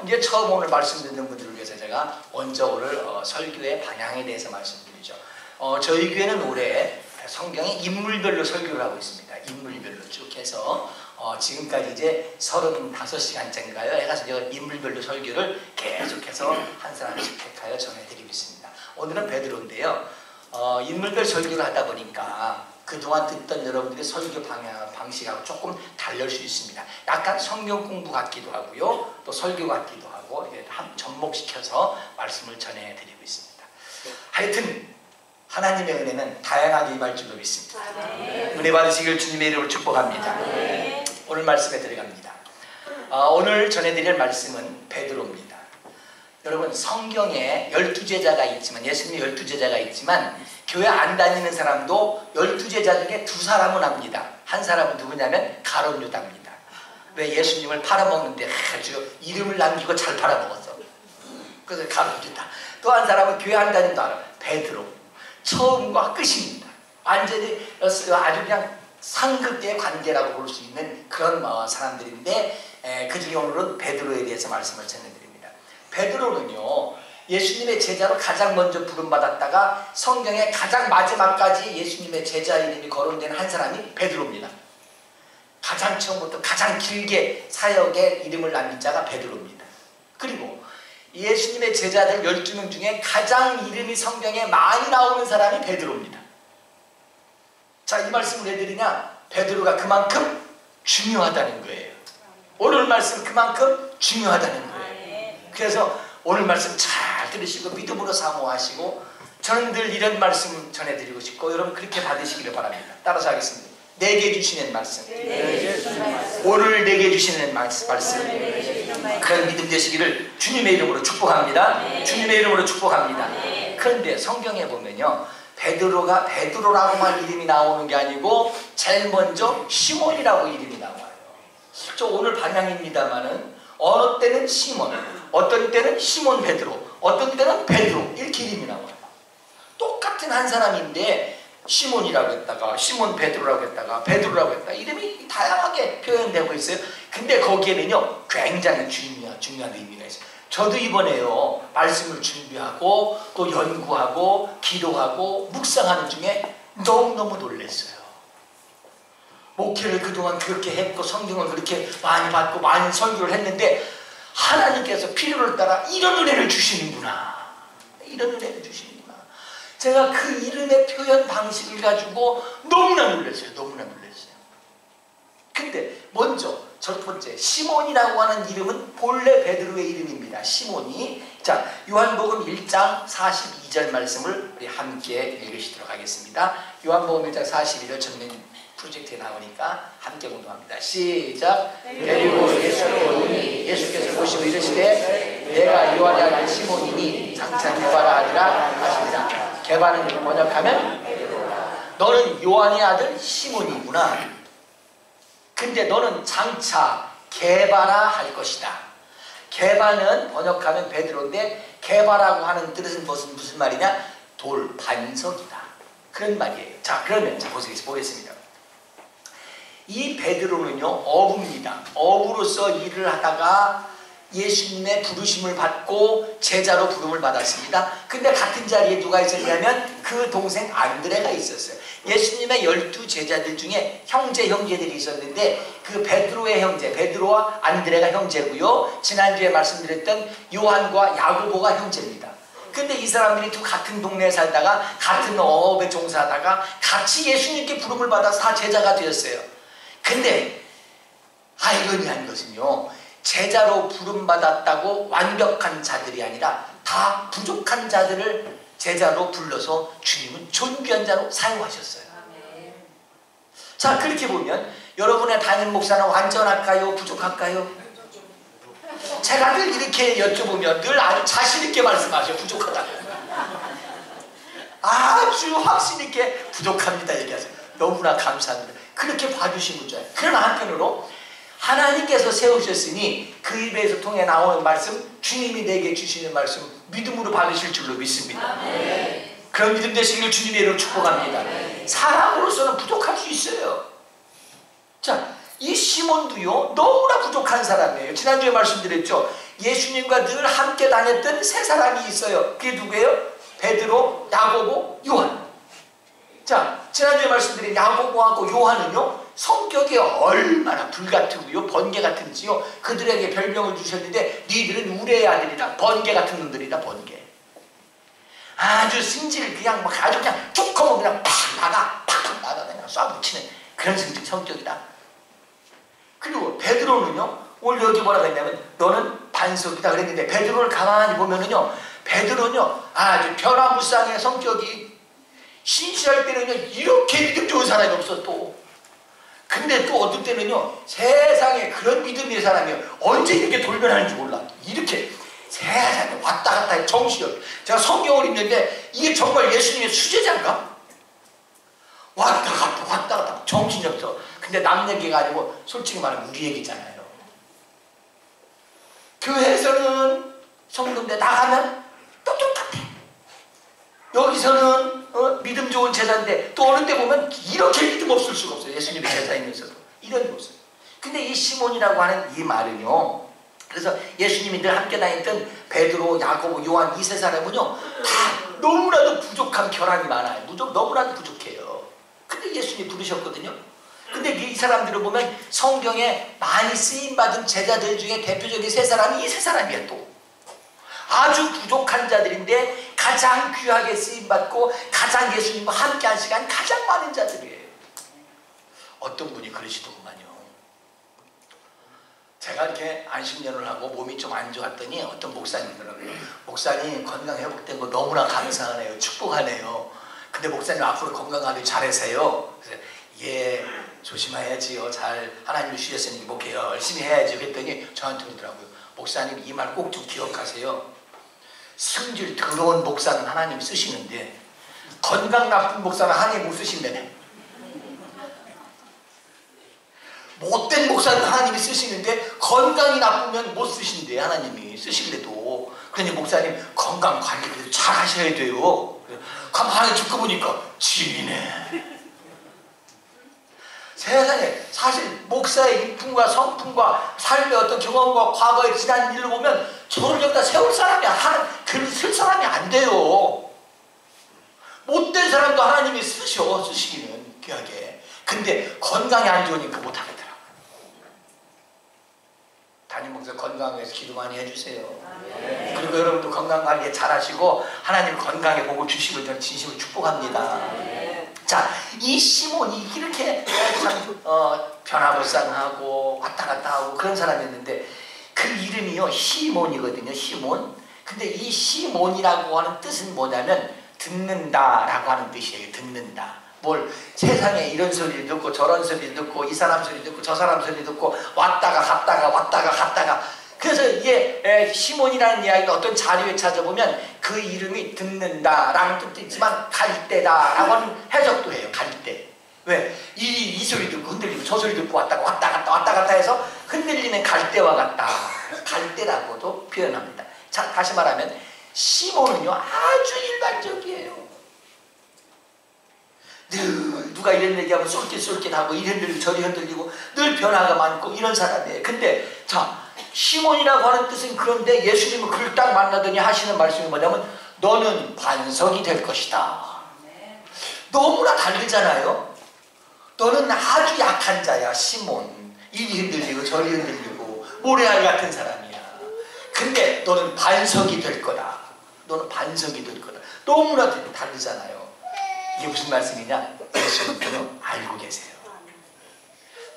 이제 처음 오늘 말씀 듣는 분들을 위해서 제가 먼저 오늘 설교의 방향에 대해서 말씀드리죠. 저희 교회는 올해 성경의 인물별로 설교를 하고 있습니다. 인물별로 쭉 해서 지금까지 이제 35시간째인가요? 해가지고 제가 인물별로 설교를 계속해서 한 사람씩 택하여 전해드리고 있습니다. 오늘은 베드로인데요. 인물별 설교를 하다 보니까 그동안 듣던 여러분들의 설교 방식하고 조금 다를 수 있습니다. 약간 성경 공부 같기도 하고요. 또 설교 같기도 하고 접목시켜서 말씀을 전해드리고 있습니다. 하여튼 하나님의 은혜는 다양하게 임할 줄로 믿습니다. 은혜 받으시길 주님의 이름으로 축복합니다. 오늘 말씀에 들어갑니다. 오늘 전해드릴 말씀은 베드로입니다. 여러분, 성경에 12제자가 있지만, 예수님의 12제자가 있지만 교회 안 다니는 사람도 12제자 중에 2사람은 합니다. 한 사람은 누구냐면 가룟 유다입니다. 왜? 예수님을 팔아먹는데 아주 이름을 남기고 잘 팔아먹었어. 그래서 가룟 유다. 또 한 사람은 교회 안 다니는 도 알아. 베드로. 처음과 끝입니다. 완전히 아주 그냥 상극의 관계라고 볼 수 있는 그런 사람들인데, 그 중에 오늘은 베드로에 대해서 말씀을 전해드립니다. 베드로는요, 예수님의 제자로 가장 먼저 부름받았다가 성경의 가장 마지막까지 예수님의 제자 이름이 거론된 한 사람이 베드로입니다. 가장 처음부터 가장 길게 사역의 이름을 남긴 자가 베드로입니다. 그리고 예수님의 제자들 12명 중에 가장 이름이 성경에 많이 나오는 사람이 베드로입니다. 자, 이 말씀을 왜 드리냐? 베드로가 그만큼 중요하다는 거예요. 오늘 말씀 그만큼 중요하다는 거예요. 그래서 오늘 말씀 잘 들으시고 믿음으로 사모하시고, 저는 늘 이런 말씀 전해드리고 싶고 여러분 그렇게 받으시기를 바랍니다. 따라서 하겠습니다. 내게 주시는 말씀, 오늘 내게 주시는 말씀, 그런 믿음 되시기를 주님의 이름으로 축복합니다. 주님의 이름으로 축복합니다. 그런데 성경에 보면요, 베드로가 베드로라고만 이름이 나오는 게 아니고 제일 먼저 시몬이라고 이름이 나와요. 저 오늘 방향입니다만은 어느 때는 시몬, 어떤 때는 시몬 베드로, 어떤 때는 베드로, 이렇게 이름이 나와요. 똑같은 한 사람인데 시몬이라고 했다가 시몬 베드로라고 했다가 베드로라고 했다가 이름이 다양하게 표현되고 있어요. 근데 거기에는요 굉장히 중요한 의미가 있어요. 저도 이번에요 말씀을 준비하고 또 연구하고 기도하고 묵상하는 중에 너무너무 놀랐어요. 목회를 그동안 그렇게 했고 성경을 그렇게 많이 받고 많이 설교를 했는데 하나님께서 필요를 따라 이런 은혜를 주시는구나. 이런 은혜를 주시는구나. 제가 그 이름의 표현 방식을 가지고 너무나 놀랐어요. 너무나 놀랐어요. 근데 먼저 첫 번째 시몬이라고 하는 이름은 본래 베드로의 이름입니다. 시몬이. 자, 요한복음 1장 42절 말씀을 우리 함께 읽으시도록 하겠습니다. 요한복음 1장 42절 전면 프로젝트에 나오니까 함께 공동합니다. 시작. 데리고 예수를 오니 예수께서 보시고 이르시되 내가 요한의 아들 시몬이니 장차 게바라 아니라 하시니라. 게바는 번역하면 너는 요한의 아들 시몬이구나. 근데 너는 장차 게바라 할 것이다. 게바는 번역하면 베드로인데 게바라고 하는 뜻은 무슨 말이냐? 돌, 반석이다. 그런 말이에요. 자, 그러면 보겠습니다. 이 베드로는요 어부입니다. 어부로서 일을 하다가 예수님의 부르심을 받고 제자로 부름을 받았습니다. 근데 같은 자리에 누가 있었냐면 그 동생 안드레가 있었어요. 예수님의 12제자들 중에 형제들이 있었는데 그 베드로의 형제, 베드로와 안드레가 형제고요. 지난주에 말씀드렸던 요한과 야고보가 형제입니다. 근데 이 사람들이 두 같은 동네에 살다가 같은 어업에 종사하다가 같이 예수님께 부름을 받아서 다 제자가 되었어요. 근데 아이러니한 것은요, 제자로 부름받았다고 완벽한 자들이 아니라 다 부족한 자들을 제자로 불러서 주님은 존귀한 자로 사용하셨어요. 자, 그렇게 보면 여러분의 담임 목사는 완전할까요? 부족할까요? 제가 늘 이렇게 여쭤보면 늘 아주 자신 있게 말씀하셔요. 부족하다고. 아주 확신 있게 부족합니다 얘기하세요. 너무나 감사합니다. 그렇게 봐주신 거죠. 그러나 한편으로 하나님께서 세우셨으니 그 입에서 통해 나오는 말씀, 주님이 내게 주시는 말씀 믿음으로 받으실 줄로 믿습니다. 그런 믿음 되시기를 주님의 이름으로 축복합니다. 사람으로서는 부족할 수 있어요. 자, 이 시몬도요 너무나 부족한 사람이에요. 지난주에 말씀드렸죠. 예수님과 늘 함께 다녔던 세 사람이 있어요. 그게 누구예요? 베드로, 야고보, 요한. 자, 지난주에 말씀드린 야고보하고 요한은요 성격이 얼마나 불같으고요 번개 같은지요. 그들에게 별명을 주셨는데 니들은 우레의 아들이다. 번개 같은 놈들이다. 번개. 아주 승질 그냥 막 아주 그냥 쭉 하면 그냥 팍 나가 그냥 쏴붙이는 그런 성격이다. 그리고 베드로는요 오늘 여기 뭐라고 했냐면 너는 반석이다 그랬는데 베드로를 가만히 보면은요 베드로는요 아주 변화무쌍의 성격이 신실할 때는요 이렇게 믿음 좋은 사람이 없어 또. 근데 또 어떨 때는요 세상에 그런 믿음의 사람이 언제 이렇게 돌변하는지 몰라. 이렇게 세상에 왔다 갔다 해 정신이. 제가 성경을 읽는데 이게 정말 예수님의 수제자인가? 왔다 갔다 정신이 없어. 근데 남 얘기가 아니고 솔직히 말하면 우리 얘기잖아요. 교회에서는 성도인데 나가면 또 똑같아. 여기서는 믿음 좋은 제자인데 또 어느 때 보면 이렇게 믿음 없을 수가 없어요. 예수님의 제자이면서도 이런 모습. 근데 이 시몬이라고 하는 이 말은요 그래서 예수님이 늘 함께 다녔던 베드로, 야고보, 요한 이 세 사람은요 다 너무나도 부족한 결함이 많아요. 너무나도 부족해요. 근데 예수님이 부르셨거든요. 근데 이 사람들을 보면 성경에 많이 쓰임받은 제자들 중에 대표적인 세 사람이 이 세 사람이야 또. 아주 부족한 자들인데 가장 귀하게 쓰임받고 가장 예수님과 함께한 시간 가장 많은 자들이에요. 어떤 분이 그러시더구만요. 제가 이렇게 안식년을 하고 몸이 좀 안 좋았더니 어떤 목사님이더라고요. 목사님 건강 회복된 거 너무나 감사하네요. 축복하네요. 근데 목사님 앞으로 건강하게 잘하세요. 그래서 예 조심해야지요. 잘 하나님이 주셨으니 뭐 열심히 해야지 했더니 저한테 그러더라고요. 목사님 이 말 꼭 좀 기억하세요. 승질 더러운 목사는 하나님이 쓰시는데 건강 나쁜 목사는 하나님이 못 쓰신다네. 못된 목사는 하나님이 쓰시는데 건강이 나쁘면 못 쓰신대. 하나님이 쓰실래도. 그러니 목사님 건강 관리를 잘 하셔야 돼요. 가만히 듣고 보니까 진리네. 세상에 사실 목사의 인품과 성품과 삶의 어떤 경험과 과거의 지난 일을 보면 저를 여기다 세울 사람이 글을 쓸 사람이 안 돼요. 못된 사람도 하나님이 쓰시기는 귀하게. 근데 건강이 안 좋으니까 못하겠더라고요. 담임 목사 건강해서 기도 많이 해주세요. 네. 그리고 여러분도 건강관리 잘 하시고 하나님 건강에 복을 주시길 저는 진심으로 축복합니다. 네. 자, 이 시몬이 이렇게 참 변화무쌍하고 왔다 갔다 하고 그런 사람이었는데 그 이름이요 시몬이거든요. 시몬. 근데 이 시몬이라고 하는 뜻은 뭐냐면 듣는다라고 하는 뜻이에요. 듣는다. 뭘 세상에 이런 소리 듣고 저런 소리 듣고 이 사람 소리 듣고 저 사람 소리 듣고 왔다가 갔다가 그래서 이게 시몬이라는 이야기가 어떤 자료에 찾아보면 그 이름이 듣는다라는 뜻도 있지만 갈대다라고 하는 해석도 해요. 갈대. 왜? 이 소리 듣고 흔들리고 저 소리 듣고 왔다 갔다 해서 흔들리는 갈대와 같다. 갈대라고도 표현합니다. 자, 다시 말하면 시몬은요 아주 일반적이에요. 늘 누가 이런 얘기하면 쏠깃쏠깃하고 이리 흔들리고 저리 흔들리고 늘 변화가 많고 이런 사람이에요. 근데 자 시몬이라고 하는 뜻은 그런데 예수님은 그를 딱 만나더니 하시는 말씀이 뭐냐면 너는 반석이 될 것이다. 너무나 다르잖아요. 너는 아주 약한 자야 시몬. 이리 흔들리고 저리 흔들리고 모래알 같은 사람이야. 근데 너는 반석이 될 거다. 너는 반석이 될 거다. 너무나 다르잖아요. 이게 무슨 말씀이냐? 예수님은 알고 계세요.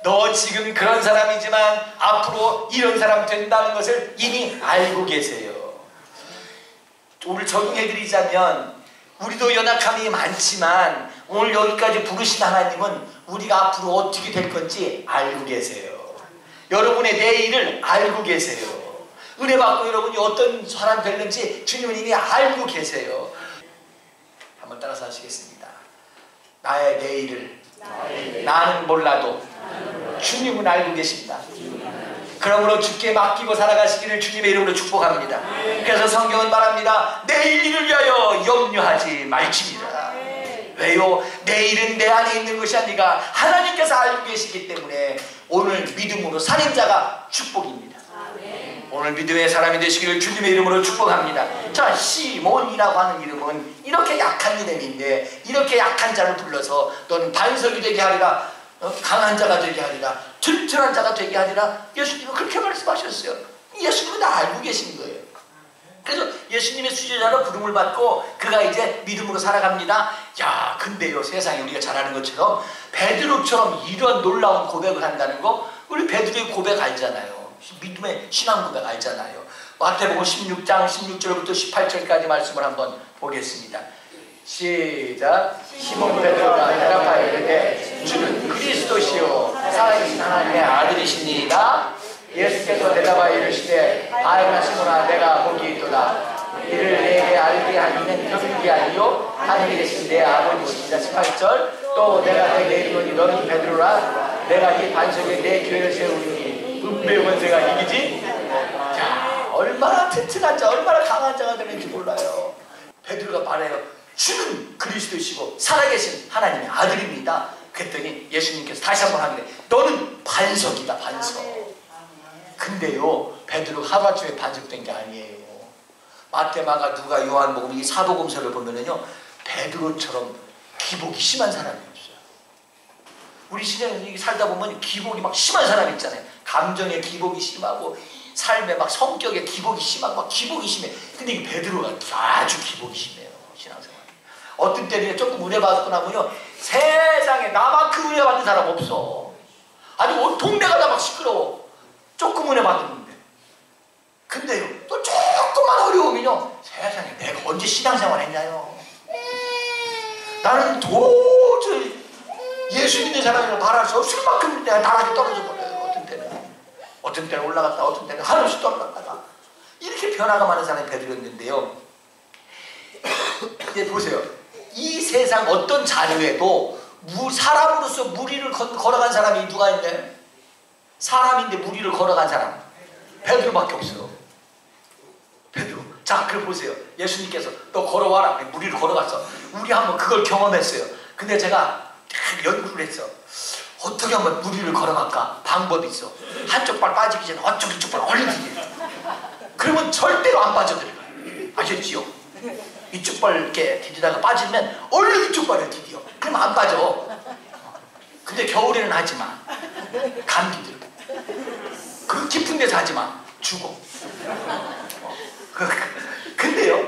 너 지금 그런 사람이지만 앞으로 이런 사람 된다는 것을 이미 알고 계세요. 오늘 적용해드리자면 우리도 연약함이 많지만 오늘 여기까지 부르신 하나님은 우리가 앞으로 어떻게 될 건지 알고 계세요. 여러분의 내일을 알고 계세요. 은혜 받고 여러분이 어떤 사람 되는지 주님은 이미 알고 계세요. 한번 따라서 하시겠습니다. 나의 내일을 나는 몰라도 주님은 알고 계십니다. 그러므로 주께 맡기고 살아가시기를 주님의 이름으로 축복합니다. 그래서 성경은 말합니다. 내일 일을 위하여 염려하지 말지니라. 왜요? 내일은 내 안에 있는 것이 아니라 하나님께서 알고 계시기 때문에 오늘 믿음으로 사는 자가 축복입니다. 오늘 믿음의 사람이 되시기를 주님의 이름으로 축복합니다. 자, 시몬이라고 하는 이름은 이렇게 약한 이름인데 이렇게 약한 자를 불러서 너는 반석이 되게 하리라, 강한 자가 되게 하리라, 튼튼한 자가 되게 하리라. 예수님은 그렇게 말씀하셨어요. 예수님은 다 알고 계신 거예요. 그래서 예수님의 수제자로 부름을 받고 그가 이제 믿음으로 살아갑니다. 야, 근데요, 세상에 우리가 잘 아는 것처럼 베드로처럼 이런 놀라운 고백을 한다는 거, 우리 베드로의 고백 알잖아요. 믿음의 신앙 고백 알잖아요. 마태복음 16장 16절부터 18절까지 말씀을 한번 보겠습니다. 시작. 시몬 베드로가 대답하여 이르되 주는 그리스도시요 살아계신 하나님의 아들이시니이다. 예수께서 대답하여 이르시되 아이가 시몬아, 내가 복이 있도다. 이를 내게 알게 하기는 격이 아니요 하늘에 계신 내 아버지시다. 18절. 또 내가 내게 이르노니 너는 베드로라. 내가 이 반석에 내 교회를 세우리니 은배의 권세가 이기지. 자, 얼마나 튼튼한 자, 얼마나 강한 자가 되는지 몰라요. 베드로가 말해요. 주는 그리스도시고 살아계신 하나님의 아들입니다. 그랬더니 예수님께서 다시 한번 하길래 너는 반석이다, 반석. 근데요, 베드로가 하루아침에 반석된 게 아니에요. 마태, 마가, 누가, 요한복음 이 사도금서를 보면은요, 베드로처럼 기복이 심한 사람이 없어요. 우리 시대에 살다 보면 기복이 막 심한 사람이 있잖아요. 감정의 기복이 심하고 삶의 막 성격의 기복이 심하고 막 기복이 심해. 근데 이 베드로가 아주 기복이 심해요. 신앙생활. 어떤 때는 조금 은혜 받고 나면요, 세상에 나만큼 은혜 받는 사람 없어. 아니 온 동네가 다 막 시끄러워. 조금 은혜 받았는데. 근데요, 또 조금만 어려우면요, 세상에 내가 언제 신앙생활 했냐요. 나는 도저히 예수 믿는 사람이라고 말할 수 없을 만큼 내가 나락에 떨어져 버려요. 어떤 때는 올라갔다, 어떤 때는 한없이 떨어졌다가. 이렇게 변화가 많은 사람이 베드로였는데요. 이제 보세요. 이 세상 어떤 자료에도 사람으로서 무리를 걸어간 사람이 누가 있나요? 사람인데 무리를 걸어간 사람 베드로밖에 없어요. 베드로. 자, 그럼 보세요. 예수님께서 너 걸어와라. 무리를 걸어갔어. 우리 한번 그걸 경험했어요. 근데 제가 연구를 했어. 어떻게 하면 무리를 걸어갈까? 방법이 있어. 한쪽 발 빠지기 전에 이쪽 발 얼른 디뎌. 그러면 절대로 안 빠져들어가요. 아셨지요? 이쪽 발 이렇게 디디다가 빠지면 얼른 이쪽 발을 디뎌. 그럼 안 빠져. 근데 겨울에는 하지 마. 감기 들어. 그 깊은 데서 하지 마. 죽어. 근데요,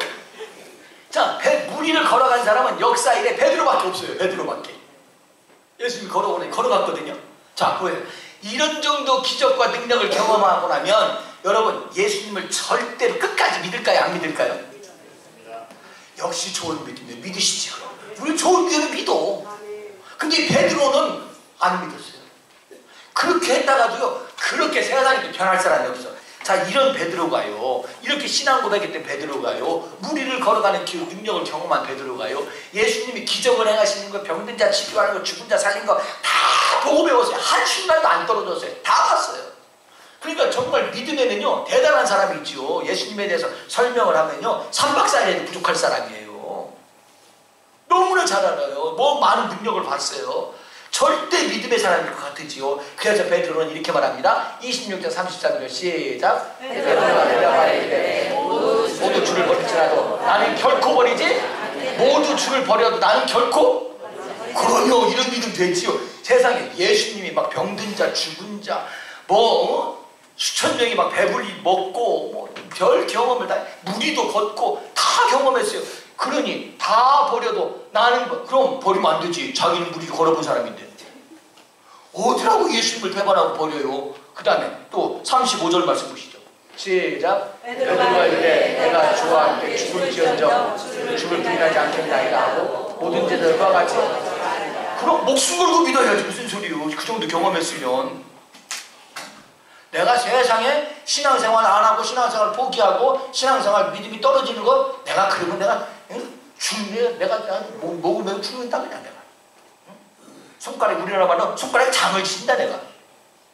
자, 무리를 걸어간 사람은 역사 이래 베드로밖에 없어요. 베드로밖에. 예수님이 걸어갔거든요. 자, 보여요. 이런 정도 기적과 능력을 경험하고 나면 여러분, 예수님을 절대로 끝까지 믿을까요? 안 믿을까요? 역시 좋은 믿음이에요. 믿으시지. 우리 좋은 믿음을 믿어. 근데 베드로는 안 믿었어요. 그렇게 했다가도요, 그렇게 세상이 변할 사람이 없어. 자, 이런 베드로가요, 이렇게 신앙 고백했던 베드로가요, 무리를 걸어가는 능력을 경험한 베드로가요, 예수님이 기적을 행하시는 거, 병든 자 치료하는 거, 죽은 자 살린 거 다 보고 배웠어요. 한순간도 안 떨어졌어요. 다 왔어요. 그러니까 정말 믿음에는요, 대단한 사람이 있죠. 예수님에 대해서 설명을 하면요, 3박 4일에도 부족할 사람이에요. 너무나 잘 알아요. 뭐 많은 능력을 봤어요. 절대 믿음의 사람일 것 같으지요. 그래서 베드로는 이렇게 말합니다. 26장 33절 시작. 베드로가 대답하되 모두 주를 버릴지라도 나는 결코 버리지. 모두 주를 버려도 나는 결코. 그럼요, 이런 믿음 되지요. 세상에 예수님이 막 병든 자, 죽은 자, 수천 명이 막 배불리 먹고 별 경험을 다, 무리도 걷고 다 경험했어요. 그러니 다 버려도 나는 그럼 버리면 안 되지. 자기는 무리를 걸어본 사람인데 어디라고 예수님을 배반하고 버려요. 그 다음에 또 35절 말씀 보시죠. 시작. 베드로가 이르되 내가 주와 함께 죽을지언정 주를 부인하지 않겠나이다 하고 모든 제자들과 같이. 그럼 목숨 걸고 믿어야지. 무슨 소리요. 그 정도 경험했으면. 내가 세상에 신앙생활 안 하고 신앙생활 포기하고 신앙생활 믿음이 떨어지는 거, 내가 그러면 내가 죽네. 내가 먹으면 죽는다 그냥 내가. 손가락에 우리나라 말로 손가락에 장을 친다 내가.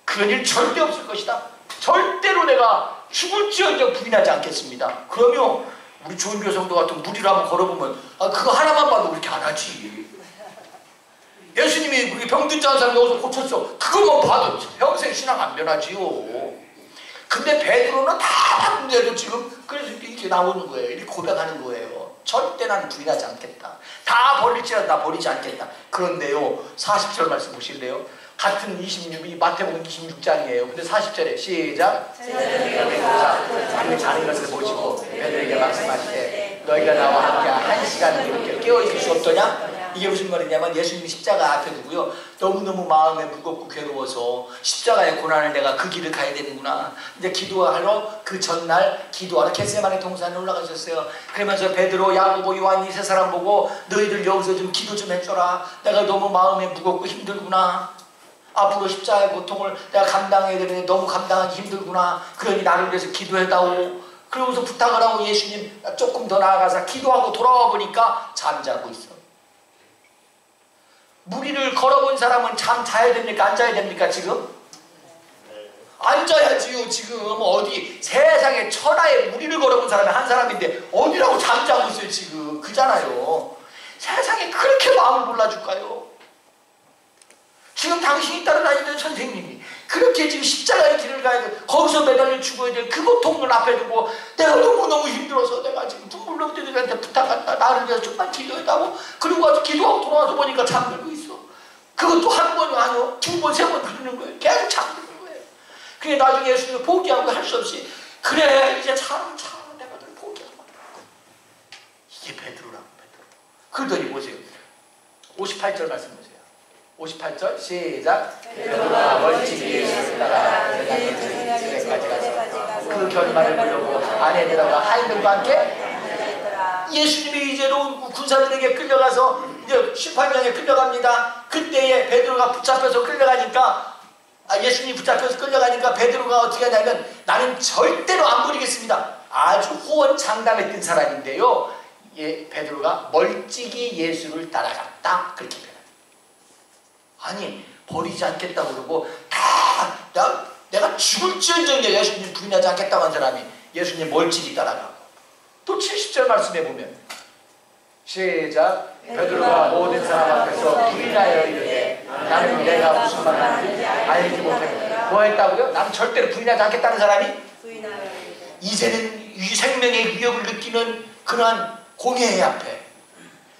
그런 일 절대 없을 것이다. 절대로 내가 죽을지언정 부인하지 않겠습니다. 그러면 우리 좋은 교성도 같은 무리를 한번 걸어보면 그거 하나만 봐도 그렇게 안 하지. 예수님이 그게 병든 자한 사람 여기서 고쳤어. 그것만 봐도 평생 신앙 안 변하지요. 근데 베드로는 다 봤는데도 지금 그래서 이렇게 나오는 거예요. 이렇게 고백하는 거예요. 절대 나는 부인하지 않겠다. 다 버릴지라도 나 버리지 않겠다. 그런데요, 40절 말씀 보실래요? 같은 26이 마태복음 26장이에요. 근데 40절에 시작. 자기의 자는 것을 보시고 베드로에게 말씀하시되 너희가 나와 함께 한 시간 이렇게 깨어있을 수 없더냐? 이게 무슨 말이냐면 예수님이 십자가 앞에 두고요, 너무너무 마음에 무겁고 괴로워서 십자가의 고난을 내가 그 길을 가야 되는구나. 이제 기도하러 그 전날 기도하러 겟세마네 동산에 올라가셨어요. 그러면서 베드로, 야고보, 요한 이 세 사람 보고 너희들 여기서 좀 기도 좀 해줘라. 내가 너무 마음에 무겁고 힘들구나. 앞으로 십자가의 고통을 내가 감당해야 되는데 너무 감당하기 힘들구나. 그러니 나를 위해서 기도해다오. 그러고서 부탁을 하고 예수님 조금 더 나아가서 기도하고 돌아와 보니까 잠자고 있어. 무리를 걸어본 사람은 잠 자야 됩니까? 안 자야 됩니까? 지금? 앉아야지요. 지금 어디 세상에 천하에 무리를 걸어본 사람이 한 사람인데 어디라고 잠자고 있어요. 지금 그잖아요. 세상에 그렇게 마음을 몰라줄까요? 지금 당신이 따라다니는 선생님이 그렇게 지금 십자가의 길을 가야 돼. 거기서 매달려 죽어야 돼. 그 고통을 앞에 두고 내가 너무너무 힘들어서 내가 지금 눈물로 너희들한테 부탁한다. 나를 위해서 좀만 기도해다고. 그리고 와서 기도하고 돌아와서 보니까 잠들고 있어. 그것도 한 번이 아니고 두 번, 세 번 그러는 거예요. 계속 잠드는 거예요. 그게 나중에 예수님이 포기하고 할 수 없이 그래 이제 차는 내가 널 포기하고 이게 베드로라고. 그러더니 보세요. 58절 말씀 보세요. 58절 시작. 베드로가 멀찍이 예수를 따라 베드로까지 가서 그 결말을 보려고 안에 들어가 하인들과 함께 예수님이 이제는 군사들에게 끌려가서 이제 심판장에 끌려갑니다. 그때에 베드로가 붙잡혀서 끌려가니까 예수님이 붙잡혀서 끌려가니까 베드로가 어떻게 하냐면 나는 절대로 안 버리겠습니다. 아주 호언장담했던 사람인데요. 베드로가 멀찍이 예수를 따라갔다. 그렇게 표현합니다. 아니 버리지 않겠다고 그러고 다 내가 죽을지언정 예수님 부인하지 않겠다고 한 사람이 예수님 멀찍이 따라가고 또 70절 말씀해 보면 시작. 베드로가 모든 사람 앞에서 부인하여 이르되 나는 내가 무슨 말을 하는지 알지 못하겠다. 뭐 했다고요? 나는 절대로 부인하지 않겠다는 사람이 이제는 생명의 위협을 느끼는 그러한 공의 앞에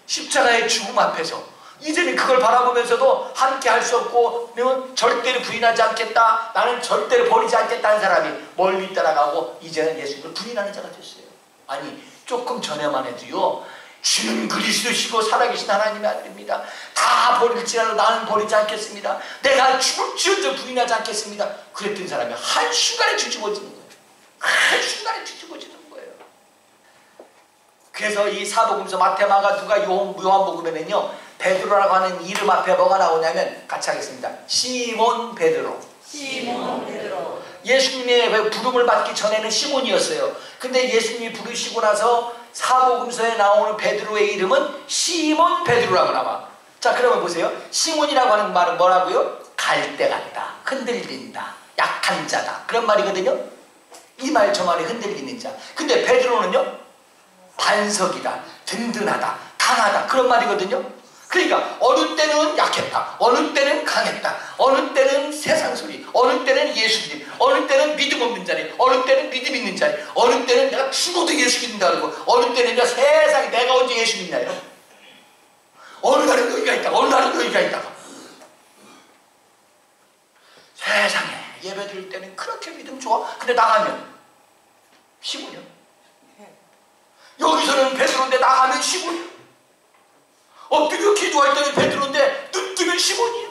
십자가의 죽음 앞에서 이제는 그걸 바라보면서도 함께 할 수 없고 내가 절대로 부인하지 않겠다. 나는 절대로 버리지 않겠다는 사람이 멀리 따라가고 이제는 예수님을 부인하는 자가 됐어요. 아니 조금 전에만 해도요, 주는 그리스도시고 살아계신 하나님의 아들입니다. 다 버릴지라도 나는 버리지 않겠습니다. 내가 죽을지언정 부인하지 않겠습니다. 그랬던 사람이 한순간에 뒤집어지는 거예요. 한순간에 뒤집어지는 거예요. 그래서 이 사복음서 마태, 마가, 누가, 요한복음에는요 베드로라고 하는 이름 앞에 뭐가 나오냐면 같이 하겠습니다. 시몬 베드로. 시몬 베드로. 예수님의 부름을 받기 전에는 시몬이었어요. 근데 예수님이 부르시고 나서 사복음서에 나오는 베드로의 이름은 시몬 베드로라고 나와. 자 그러면 보세요. 시몬이라고 하는 말은 뭐라고요? 갈대 같다, 흔들린다, 약한 자다, 그런 말이거든요. 이 말 저 말이 흔들리는 자. 근데 베드로는요 반석이다, 든든하다, 강하다, 그런 말이거든요. 그러니까 어느 때는 약했다, 어느 때는 강했다, 어느 때는 세상 소리, 어느 때는 예수님, 어느 때는 믿음 없는 자리, 어느 때는 믿음 있는 자리, 어느 때는 내가 죽어도 예수 믿는다 그러고, 어느 때는 세상에 내가 언제 예수 믿나요? 어느 날은 여기가 있다가 어느 날은 여기가 있다가 세상에 예배 드릴 때는 그렇게 믿음 좋아. 근데 나가면 시골이요. 여기서는 베드로인데 나가면 시골이요. 엎드려 기도할 때는 베드로인데 눈 뜨면 시몬이에요.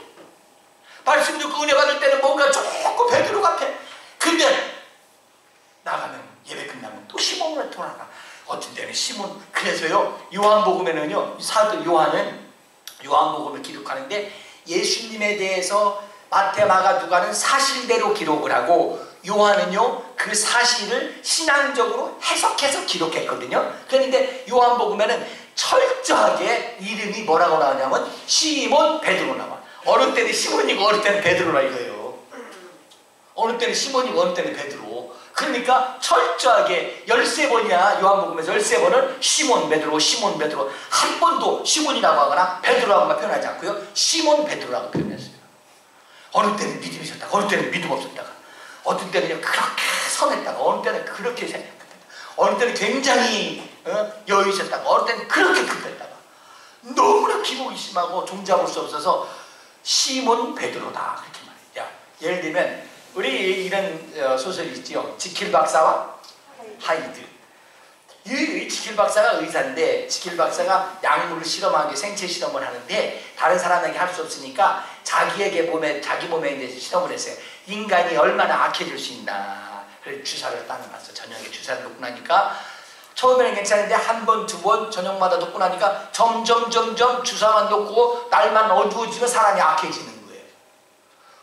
말씀 듣고 은혜 받을 때는 뭔가 조금 베드로 같아. 근데 나가면 예배 끝나면 또 시몬으로 돌아가. 어떤 때는 시몬. 그래서요 요한복음에는요 사도 요한은 요한복음을 기록하는데 예수님에 대해서 마태, 마가, 누가는 사실대로 기록을 하고 요한은요 그 사실을 신앙적으로 해석해서 기록했거든요. 그런데 요한복음에는 철저하게 이름이 뭐라고 나오냐면 시몬 베드로 나와. 어느 때는 시몬이고 어느 때는 베드로라 이거예요. 어느 때는 시몬이고 어느 때는 베드로. 그러니까 철저하게 13번이야. 요한복음에서 13번은 시몬 베드로, 시몬 베드로. 한 번도 시몬이라고 하거나 베드로라고만 표현하지 않고요. 시몬 베드로라고 표현했어요. 어느 때는 믿음이 있었다가, 어느 때는 믿음 없었다가, 어떤 때는 그렇게 선했다가, 어느 때는 그렇게 생각했다가, 어느 때는 굉장히 여유 있었다가, 어느 때는 그렇게 급했다가, 너무나 기복이 심하고 종잡을 수 없어서 시몬 베드로다 그렇게 말해요. 예를 들면 우리 이런 소설이 있지요. 지킬 박사와 하이드. 이 지킬 박사가 의사인데, 지킬 박사가 약물을 실험하기, 생체 실험을 하는데 다른 사람에게 할 수 없으니까 자기 몸에 이제 실험을 했어요. 인간이 얼마나 악해질 수 있나. 그래서 주사를 따놓았어. 저녁에 주사를 놓고 나니까 처음에는 괜찮은데 한 번, 두 번 저녁마다 놓고 나니까 점점 주사만 놓고 날만 어두워지면 사람이 악해지는 거예요.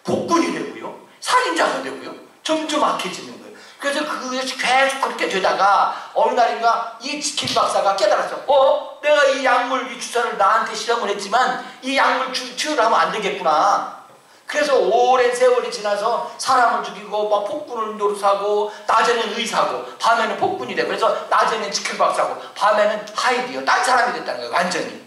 복군이 되고요. 살인자가 되고요. 점점 악해지는 거예요. 그래서 그것이 계속 그렇게 되다가 어느 날인가 이 지킬 박사가 깨달았어. 내가 이 약물, 이 주사를 나한테 실험을 했지만 이 약물 치료를 하면 안 되겠구나. 그래서 오랜 세월이 지나서 사람을 죽이고 막 폭군을 노릇하고 낮에는 의사고 밤에는 폭군이 되고, 그래서 낮에는 지킬 박사고 밤에는 하이드요. 딴 사람이 됐다는 거예요. 완전히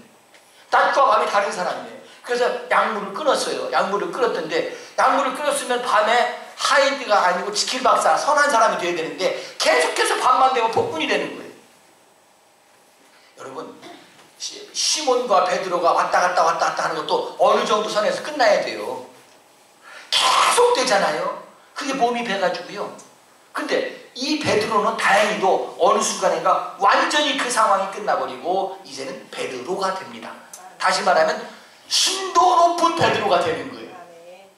낮과 밤이 다른 사람이에요. 그래서 약물을 끊었어요. 약물을 끊었던데, 약물을 끊었으면 밤에 하이드가 아니고 지킬 박사, 선한 사람이 돼야 되는데 계속해서 밤만 되면 폭군이 되는 거예요. 여러분, 시몬과 베드로가 왔다 갔다 하는 것도 어느 정도 선에서 끝나야 돼요. 계속 되잖아요. 그게 몸이 배가지고요. 근데 이 베드로는 다행히도 어느 순간인가 완전히 그 상황이 끝나버리고 이제는 베드로가 됩니다. 다시 말하면 순도 높은 베드로가 되는 거예요.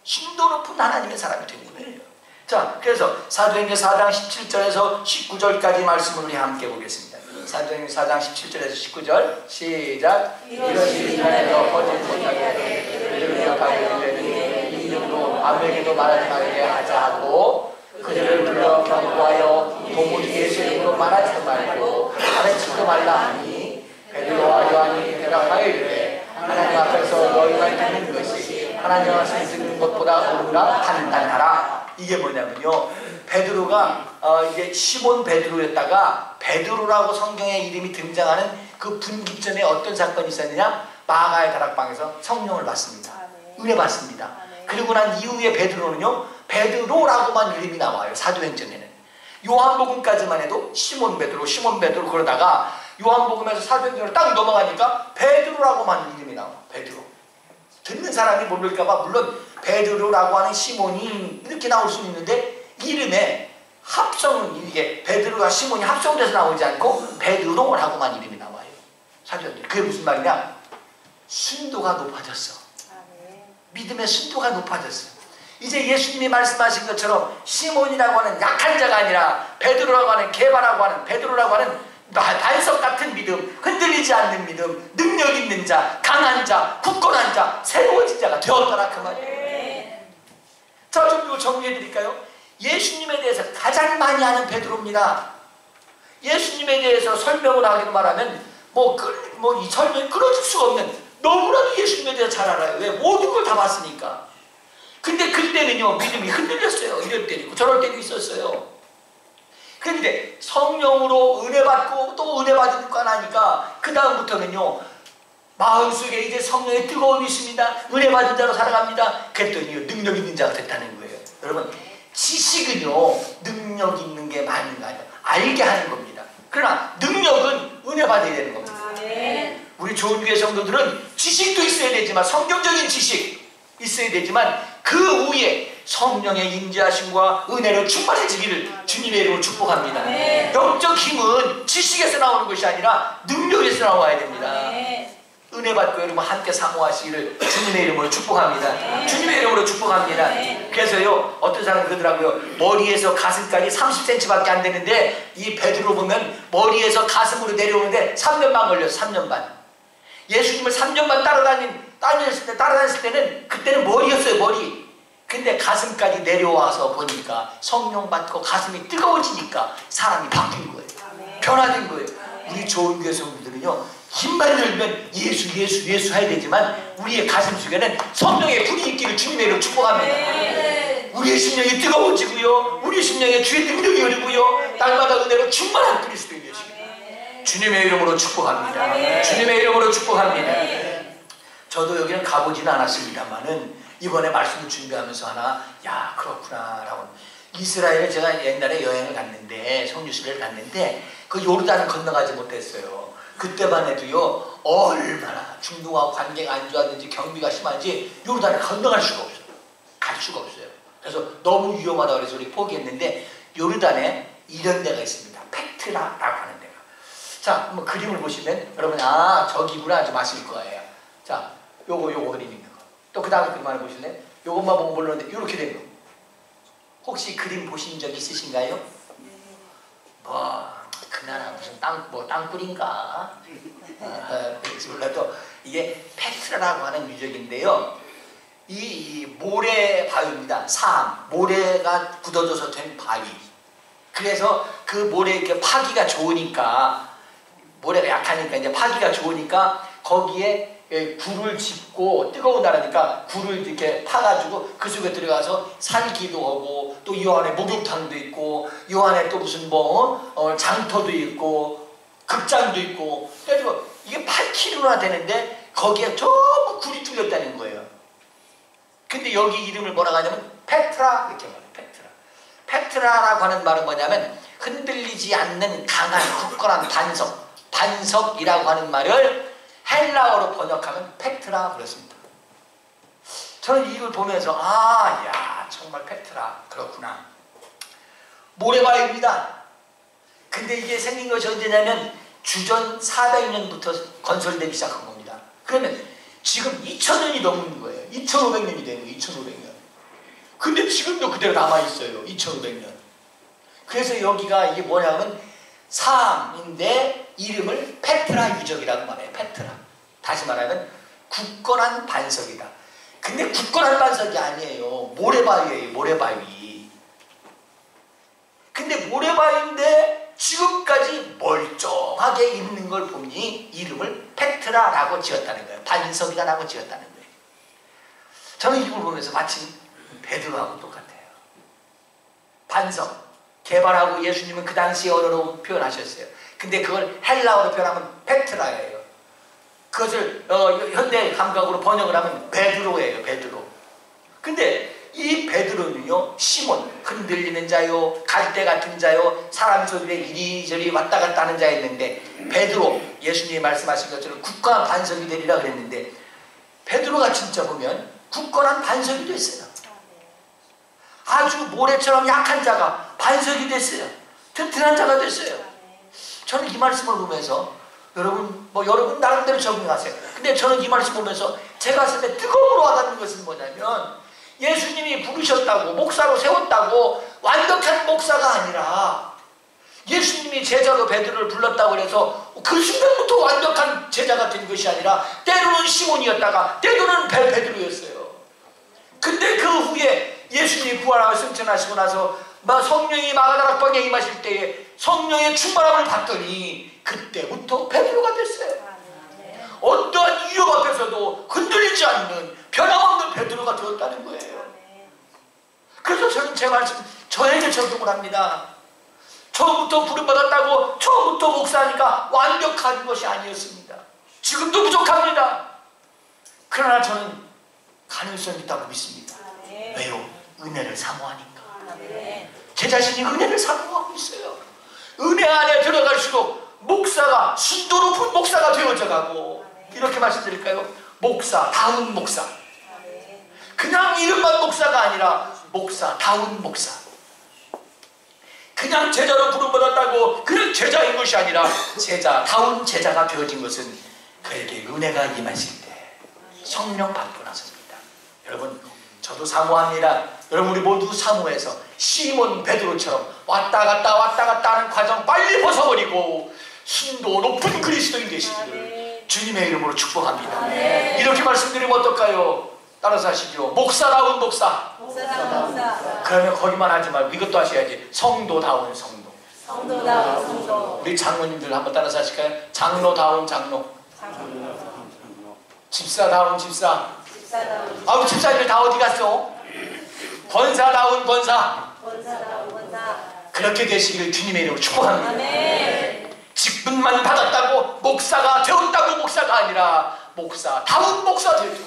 순도 높은 하나님의 사람이 되는 거예요. 자, 그래서 사도행전 4장 17절에서 19절까지 말씀을 우리 함께 보겠습니다. 사도행전 4장 17절에서 19절 시작. 이러시 이전에도 거짓 못하게 그들을 기억하게 되니 이름도 아무에게도 말하지 말게 하자 하고 그들을 불러 경고하여 도무지 예수 이름으로 말하지 말고 가르치지도 말라 하니 베드로와 요한이 대답하여 이르되 하나님 앞에서 너희가 듣는 것이 하나님 앞에서 듣는 것보다 옳으라 판단하라. 이게 뭐냐면요, 베드로가 이게 시몬 베드로였다가 베드로라고 성경의 이름이 등장하는 그 분기점에 어떤 사건이 있었느냐, 마가의 다락방에서 성령을 받습니다. 은혜 받습니다. 그리고 난 이후에 베드로는요, 베드로라고만 이름이 나와요. 사도행전에는. 요한복음까지만 해도 시몬 베드로 그러다가 요한복음에서 사도행전으로 딱 넘어가니까 베드로라고만 이름이 나와. 베드로. 듣는 사람이 모를까봐, 물론 베드로라고 하는 시몬이 이렇게 나올 수는 있는데 이름에 합성은, 이게 베드로와 시몬이 합성돼서 나오지 않고 베드로라고만 이름이 나와요. 사도행전. 그게 무슨 말이냐? 순도가 높아졌어. 믿음의 순도가 높아졌어. 이제 예수님이 말씀하신 것처럼 시몬이라고 하는 약한 자가 아니라 베드로라고 하는, 개바라고 하는, 베드로라고 하는 반석 같은 믿음, 흔들리지 않는 믿음, 능력 있는 자, 강한 자, 굳건한 자, 새로워진 자가 되었더라 그 말이에요. 자, 좀 이거 정리해 드릴까요? 예수님에 대해서 가장 많이 아는 베드로입니다. 예수님에 대해서 설명을 하기로 말하면 이 설명이 끊어질 수가 없는, 너무나도 예수님에 대해서 잘 알아요. 왜? 모든 걸 다 봤으니까. 근데 그때는요, 믿음이 흔들렸어요. 이럴 때도 있고 저럴 때도 있었어요. 그런데 성령으로 은혜 받고 또 은혜 받은 거 나니까 그 다음부터는요, 마음속에 이제 성령의 뜨거움이 있습니다. 은혜 받은 자로 살아갑니다. 그랬더니 능력 있는 자가 됐다는 거예요. 여러분, 지식은요, 능력 있는 게 많은가 아니라 알게 하는 겁니다. 그러나 능력은 은혜 받아야 되는 겁니다. 우리 좋은 교회 성도들은 지식도 있어야 되지만, 성경적인 지식 있어야 되지만 그 위에 성령의 인자하심과 은혜로 충만해지기를 주님의 이름으로 축복합니다. 영적 힘은 지식에서 나오는 것이 아니라 능력에서 나와야 됩니다. 은혜 받고 여러분 함께 사모하시기를 주님의 이름으로 축복합니다. 주님의 이름으로 축복합니다. 그래서요, 어떤 사람은 그러더라고요. 머리에서 가슴까지 30cm밖에 안 되는데 이 베드로 보면 머리에서 가슴으로 내려오는데 3년 반 걸렸어요. 3년 반. 예수님을 3년 반 따라다녔을 때는 그때는 머리였어요. 머리. 근데 가슴까지 내려와서 보니까 성령 받고 가슴이 뜨거워지니까 사람이 바뀐 거예요. 변화된 거예요. 우리 좋은 교회 성도들은요, 힘만 열면 예수 해야 되지만 우리의 가슴 속에는 성령의 불이 있기를 주님의 이름으로 축복합니다. 우리의 심령이 뜨거워지고요, 우리 심령에 주의 능력이 흐르고요 날마다 은혜로 충만한 그리스도인 되시길 주님의 이름으로 축복합니다. 주님의 이름으로 축복합니다. 저도 여기는 가보지는 않았습니다만은 이번에 말씀을 준비하면서 하나 야 그렇구나 라고 이스라엘에 제가 옛날에 여행을 갔는데 성유수를 갔는데 그 요르단을 건너가지 못했어요. 그때만 해도요 얼마나 중동하고 관계가 안 좋았는지 경비가 심한지 요르단을 건너갈 수가 없어요. 갈 수가 없어요. 그래서 너무 위험하다고 그래서 우리 포기했는데 요르단에 이런 데가 있습니다. 페트라라고 하는 데가. 자 한번 그림을 보시면 여러분 아 저기구나 좀 아실 거예요. 자 요거 그림 있는 거. 또 그 다음 그림 하나 보실래요? 요것만 보면 모르는데 요렇게 된 거. 혹시 그림 보신 적 있으신가요? 그 나라 무슨 땅굴인가? 그렇지 몰라도 이게 페트라라고 하는 유적인데요. 이 모래 바위입니다. 모래가 굳어져서 된 바위. 그래서 그 모래 이렇게 파기가 좋으니까 모래가 약하니까 이제 파기가 좋으니까 거기에 굴을 짓고 뜨거운 나라니까 굴을 이렇게 파가지고 그 속에 들어가서 살기도 하고 또 이 안에 목욕탕도 있고 이 안에 또 무슨 장터도 있고 극장도 있고 그래가지고 이게 8km나 되는데 거기에 전부 굴이 뚫렸다는 거예요. 근데 여기 이름을 뭐라고 하냐면 페트라 이렇게 말해요. 페트라라고 하는 말은 뭐냐면 흔들리지 않는 강한 굳건한 반석이라고 하는 말을 헬라어로 번역하면 페트라 그렇습니다. 저는 이걸 보면서 야 정말 페트라 그렇구나. 모래바위입니다. 근데 이게 생긴 것이 언제냐면 주전 400년부터 건설되기 시작한 겁니다. 그러면 지금 2000년이 넘는 거예요. 2500년이 되는 거예요. 2500년. 근데 지금도 그대로 남아있어요. 2500년. 그래서 여기가 이게 뭐냐면 인데 이름을 페트라 유적이라고 말해요. 페트라. 다시 말하면 굳건한 반석이다. 근데 굳건한 반석이 아니에요. 모래바위예요. 모래바위. 근데 모래바위인데 지금까지 멀쩡하게 있는 걸 보니 이름을 페트라라고 지었다는 거예요. 반석이다라고 지었다는 거예요. 저는 이걸 보면서 마치 베드로하고 똑같아요. 반석. 개발하고 예수님은 그 당시에 언어로 표현하셨어요. 근데 그걸 헬라어로 표현하면 페트라예요. 그것을 현대 감각으로 번역을 하면 베드로예요. 베드로. 근데 이 베드로는요 시몬 흔들리는 자요 갈대 같은 자요 사람 속에 이리저리 왔다 갔다 하는 자였는데 베드로 예수님이 말씀하신 것처럼 굳건한 반석이 되리라 그랬는데 베드로가 진짜 보면 굳건한 반석이 됐어요. 아주 모래처럼 약한 자가 반석이 됐어요. 튼튼한 자가 됐어요. 저는 이 말씀을 보면서 여러분 나름대로 적응하세요. 근데 저는 이 말씀 보면서 제가 봤을 때 뜨거움으로 와닿는 것은 뭐냐면 예수님이 부르셨다고 목사로 세웠다고 완벽한 목사가 아니라 예수님이 제자로 베드로를 불렀다고 해서 그 순간부터 완벽한 제자가 된 것이 아니라 때로는 시몬이었다가 때로는 베드로였어요. 근데 그 후에 예수님이 부활하고 승천하시고 나서 성령이 마가다락방에 임하실 때에 성령의 충만함을 받더니 그때부터 베드로가 됐어요. 어떠한 위협 앞에서도 흔들리지 않는 변함없는 베드로가 되었다는 거예요. 그래서 저는 제 말씀 저에게 적용을 합니다. 처음부터 부름받았다고 처음부터 목사하니까 완벽한 것이 아니었습니다. 지금도 부족합니다. 그러나 저는 가능성이 있다고 믿습니다. 왜요? 은혜를 사모하니까. 제 자신이 은혜를 사모하고 있어요. 은혜 안에 들어갈수록 목사가 순도 높은 목사가 되어져 가고 이렇게 말씀드릴까요? 목사다운 목사. 그냥 이름만 목사가 아니라 목사다운 목사. 그냥 제자로 부름받았다고 그냥 제자인 것이 아니라 제자다운 제자가 되어진 것은 그에게 은혜가 임하실 때 성령 받고 나서입니다. 여러분 저도 사모합니다. 여러분 우리 모두 사모해서 시몬 베드로처럼 왔다 갔다 하는 과정 빨리 벗어버리고 순도 높은 그리스도인 되시기를 주님의 이름으로 축복합니다. 이렇게 말씀드리면 어떨까요? 따라서 하시죠. 목사다운 목사. 그러면 거기만 하지 말고 이것도 하셔야지. 성도다운 성도. 우리 장로님들 한번 따라서 하실까요? 장로다운 장로. 집사다운 집사. 아우 집사님들 다 어디 갔어? 권사다운 권사. 그렇게 되시기를 주님의 이름으로 축복합니다. 아멘. 직분만 받았다고 목사가 되었다고 목사가 아니라 다운 목사 되죠.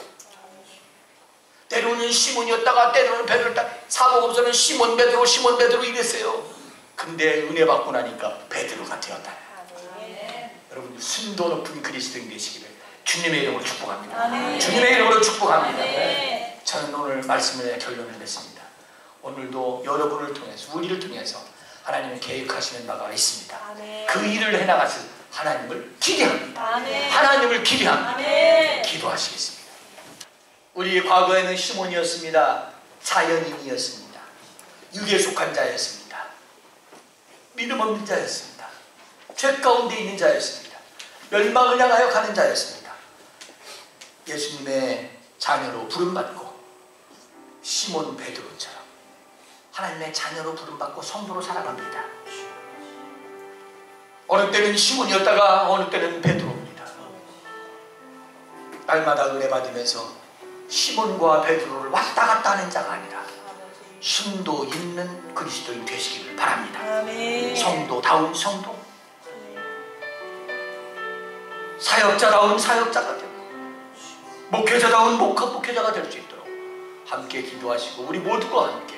때로는 시몬이었다가 때로는 베드로였다. 사복음서는 시몬 베드로 이랬어요. 근데 은혜 받고 나니까 베드로가 되었다. 여러분들 순도 높은 그리스도인 되시기를 주님의 이름으로 축복합니다. 아멘. 주님의 이름으로 축복합니다. 아멘. 저는 오늘 말씀에 결론을 냈습니다. 오늘도 여러분을 통해서 우리를 통해서 하나님이 계획하시는 바가 있습니다. 아멘. 그 일을 해나가실 하나님을 기대합니다. 아멘. 하나님을 기대합니다. 아멘. 기도하시겠습니다. 우리 과거에는 시몬이었습니다. 자연인이었습니다. 육에 속한 자였습니다. 믿음 없는 자였습니다. 죄 가운데 있는 자였습니다. 멸망을 향하여 가는 자였습니다. 예수님의 자녀로 부름받고 시몬 베드로처럼 하나님의 자녀로 부름받고 성도로 살아갑니다. 어느 때는 시몬이었다가 어느 때는 베드로입니다. 날마다 은혜 받으면서 시몬과 베드로를 왔다 갔다 하는 자가 아니라 순도 있는 그리스도인 되시기를 바랍니다. 아멘. 성도다운 성도, 사역자다운 사역자가 되고 목회자다운 목회자가 될 수 있도록 함께 기도하시고 우리 모두가 함께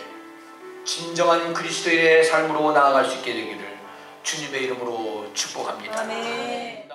진정한 그리스도인의 삶으로 나아갈 수 있게 되기를 주님의 이름으로 축복합니다. 아멘.